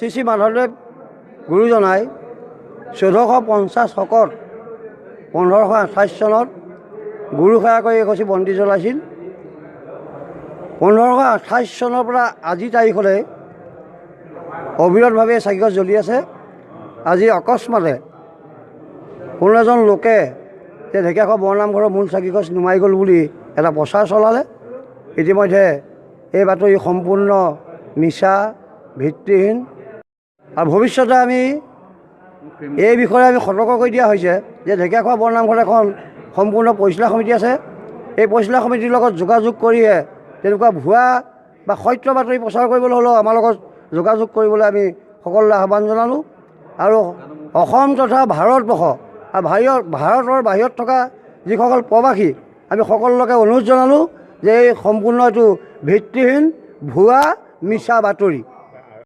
শ্ৰী শ্ৰী মাধৱদেৱ গুৰুজনাই 1450 শকত 1528 চনত গুৰু সেৱা কৰি এগছি বন্তি জ্বলাইছিল। 1528 চনৰ পৰা আজি তাৰিখলৈ অবিৰতভাৱে চাকিগছ জ্বলি আছে। আজি অকস্মাতে কোনো এজন লোকে যে ঢেকীয়াখোৱা বৰনামঘৰৰ মূল চাকিগছ নুমাই গ'ল বুলি এটা প্ৰচাৰ চলালে। ইতিমধ্যে এই বাতৰি সম্পূৰ্ণ মিছা, ভিত্তিহীন। আৰু ভৱিষ্যতে আমি এই বিষয়ে সতৰ্ক কৰি দিয়া হৈছে যে ঢেকীয়াখোৱা বৰনামঘৰত এখন সম্পূৰ্ণ পৰিচালনা সমিতি আছে। এই পৰিচালনা সমিতিৰ লগত যোগাযোগ কৰিয়ে তেনেকুৱা ভুৱা বা সত্য বাতৰি প্ৰচাৰ কৰিবলৈ হ'লেও আমাৰ লগত যোগাযোগ কৰিবলৈ আমি সকলোলৈ আহ্বান জনালোঁ। আৰু অসম তথা ভাৰতবৰ্ষ আৰু ভাৰতৰ বাহিৰত থকা যিসকল প্ৰবাসী আমি সকলোকে অনুৰোধ জনালোঁ যে এই সম্পূৰ্ণ এইটো ভিত্তিহীন ভুৱা মিছা বাতৰি।